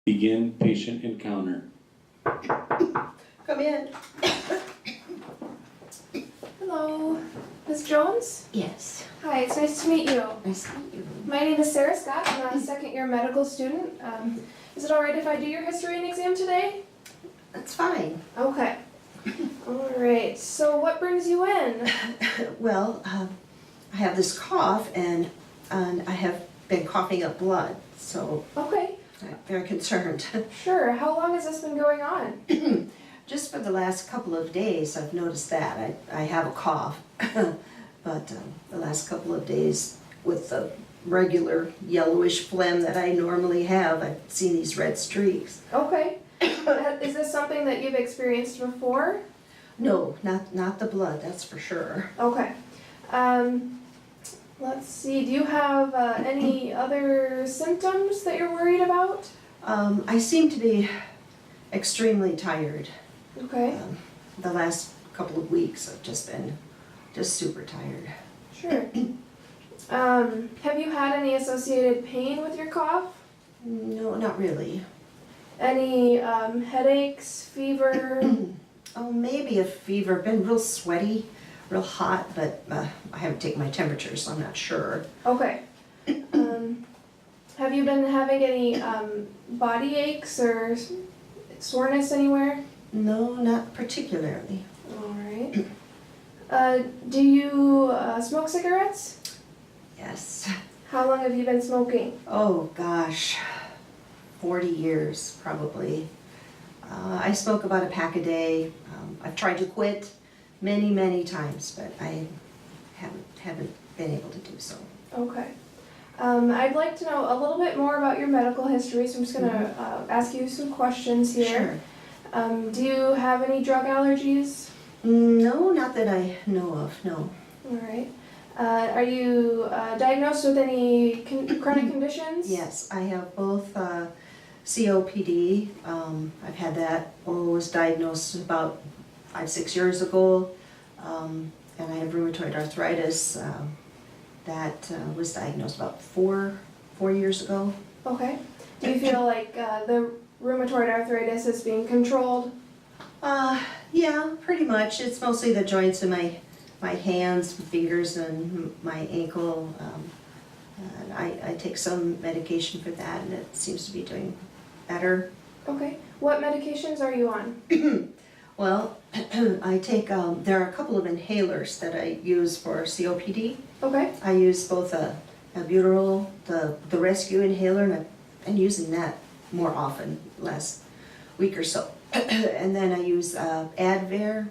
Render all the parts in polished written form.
Begin patient encounter. Come in. Hello, Ms. Jones? Yes. Hi, it's nice to meet you. Nice to meet you. My name is Sarah Scott. I'm a second-year medical student. Is it all right if I do your history and exam today? That's fine. Okay. All right. So what brings you in? Well, I have this cough and I have been coughing up blood, so Okay. I'm very concerned. Sure. How long has this been going on? Just for the last couple of days, I've noticed that. I have a cough, but the last couple of days with the regular yellowish phlegm that I normally have, I've seen these red streaks. Okay. Is this something that you've experienced before? No, not the blood, that's for sure. Okay. Let's see. Do you have any other symptoms that you're worried about? I seem to be extremely tired. Okay. The last couple of weeks I've just been super tired. Sure. Have you had any associated pain with your cough? No, not really. Any headaches, fever? Oh, maybe a fever. Been real sweaty, real hot, but I haven't taken my temperature, so I'm not sure. Okay. Have you been having any body aches or soreness anywhere? No, not particularly. All right. Do you smoke cigarettes? Yes. How long have you been smoking? Oh gosh, 40 years probably. I smoke about a pack a day. I've tried to quit many times, but I haven't been able to do so. Okay. I'd like to know a little bit more about your medical history, so I'm just going to ask you some questions here. Sure. Do you have any drug allergies? No, not that I know of, no. All right. Are you diagnosed with any chronic conditions? Yes, I have both COPD. I've had that, was diagnosed about 5-6 years ago. And I have rheumatoid arthritis. That was diagnosed about four years ago. Okay. Do you feel like the rheumatoid arthritis is being controlled? Yeah, pretty much. It's mostly the joints in my hands, fingers, and my ankle. And I take some medication for that, and it seems to be doing better. Okay. What medications are you on? Well, I take, there are a couple of inhalers that I use for COPD. Okay. I use both a albuterol, the rescue inhaler, and I've been using that more often, last week or so. And then I use Advair.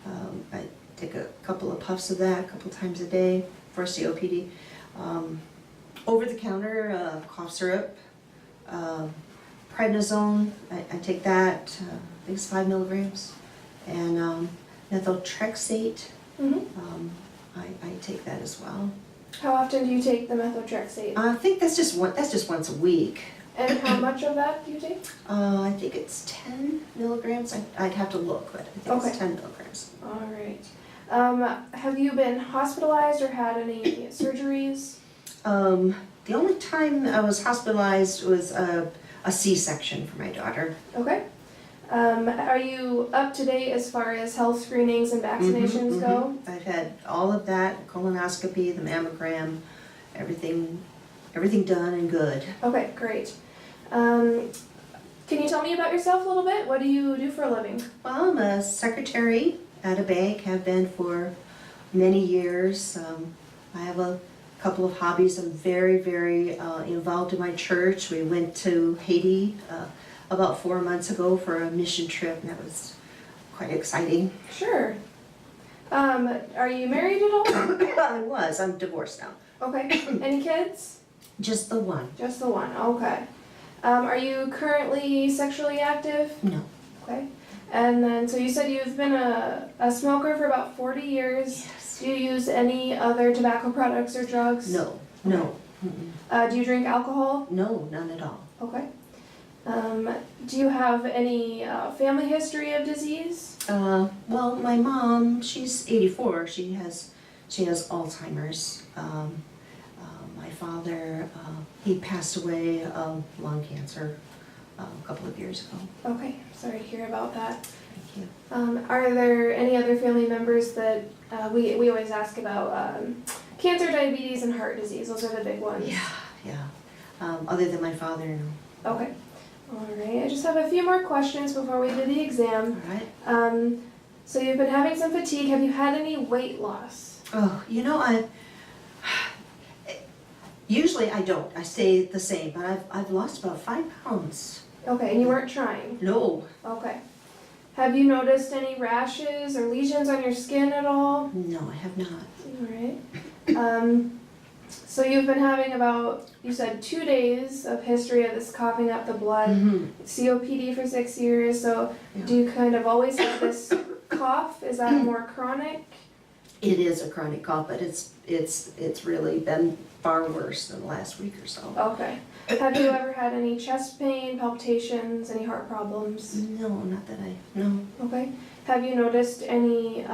I take a couple of puffs of that a couple times a day for COPD. Over-the-counter cough syrup, prednisone, I take that, I think it's 5 milligrams, and methotrexate, Mm-hmm. I take that as well. How often do you take the methotrexate? I think that's just once a week. And how much of that do you take? I think it's 10 milligrams. I'd have to look, but I think Okay. it's 10 milligrams. All right. Have you been hospitalized or had any surgeries? The only time I was hospitalized was a C-section for my daughter. Okay. Are you up to date as far as health screenings and vaccinations go? I've had all of that, colonoscopy, the mammogram, everything done and good. Okay, great. Can you tell me about yourself a little bit? What do you do for a living? Well, I'm a secretary at a bank, have been for many years. I have a couple of hobbies. I'm very involved in my church. We went to Haiti about 4 months ago for a mission trip, and that was quite exciting. Sure. Are you married at all? I'm divorced now. Okay. Any kids? Just the one. Just the one. Okay. Are you currently sexually active? No. Okay. And then, so you said you've been a smoker for about 40 years. Yes. Do you use any other tobacco products or drugs? No. Mm-mm. Do you drink alcohol? No, none at all. Okay. Do you have any family history of disease? Well, my mom, she's 84. She has Alzheimer's. My father, he passed away of lung cancer a couple of years ago. Okay, sorry to hear about that. Thank you. Are there any other family members that, we always ask about, cancer, diabetes, and heart disease, those are the big ones? Yeah. Other than my father, no. Okay, alright, I just have a few more questions before we do the exam. All right. So you've been having some fatigue, have you had any weight loss? Oh, usually I don't. I stay the same, but I've lost about 5 pounds. Okay, and you weren't trying? No, Okay. Have you noticed any rashes or lesions on your skin at all? no, I have not. Alright. So you've been having about, you said 2 days of history of this coughing up the blood, Mm-hmm. COPD for 6 years, so Yeah. do you kind of always have this cough? Is that more chronic? It is a chronic cough, but it's really been far worse than the last week or so. Okay. Have you ever had any chest pain, palpitations, any heart problems? No, not that no. Okay. Have you noticed any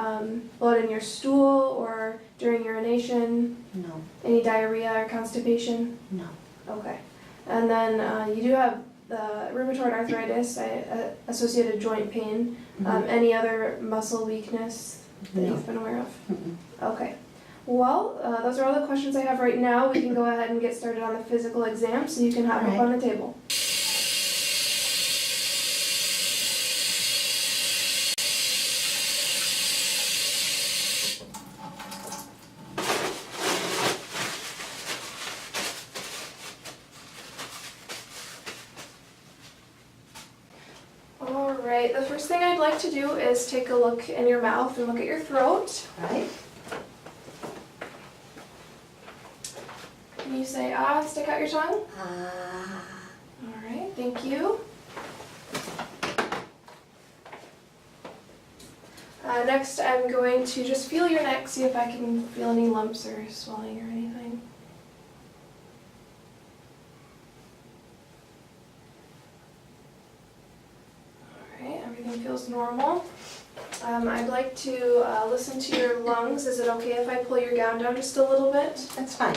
blood in your stool or during urination? No, Any diarrhea or constipation? no. Okay. And then you do have the rheumatoid arthritis, associated joint pain. Any other muscle weakness that No. you've been aware of? Mm-mm. Okay. Well, those are all the questions I have right now. We can go ahead and get started on the physical exam, so you can hop up Alright. on the table. Alright, the first thing I'd like to do is take a look in your mouth and look at your throat. Right? Can you say ah, stick out your tongue? Alright, thank you. Next, I'm going to just feel your neck, see if I can feel any lumps or swelling or anything. Alright, everything feels normal. I'd like to listen to your lungs. Is it okay if I pull your gown down just a little bit? That's fine.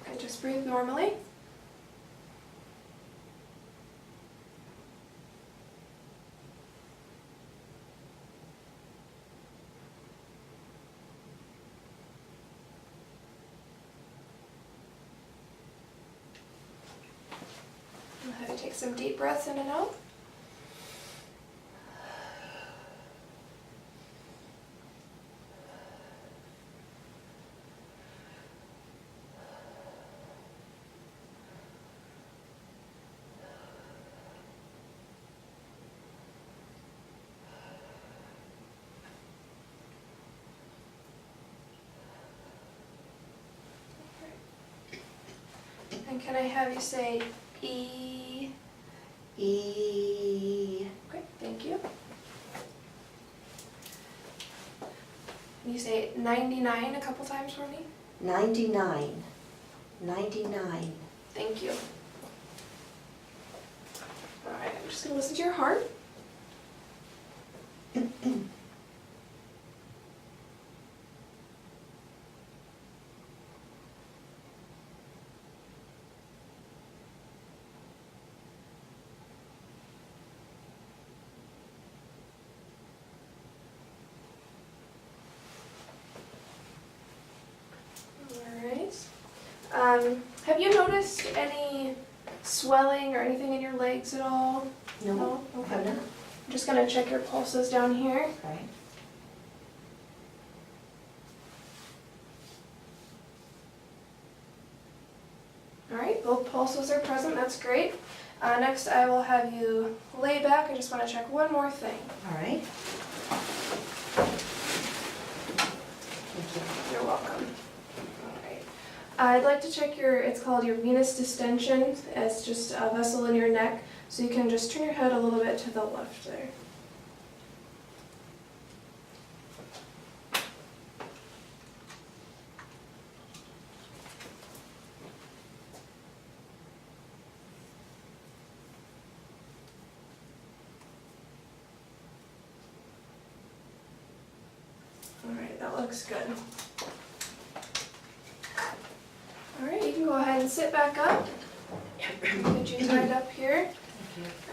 Okay, just breathe normally. Go ahead and take some deep breaths in and out. And can I have you say E? E. Okay, thank you. Can you say 99 a couple times for me? 99. 99. Thank you. Alright, I'm just gonna listen to your heart. Alright. Have you noticed any swelling or anything in your legs at all? No. Okay. Have not. I'm just gonna check your pulses down here. Right. Alright, both pulses are present, that's great. Next I will have you lay back. I just want to check one more thing. All right. Thank you. You're welcome. Alright. I'd like to check it's called your venous distension. It's just a vessel in your neck. So you can just turn your head a little bit to the left there. Alright, that looks good. Alright, you can go ahead and sit back up. Get you tied up here.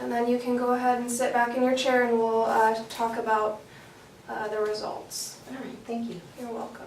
And then you can go ahead and sit back in your chair and we'll talk about the results. All right, thank you. You're welcome.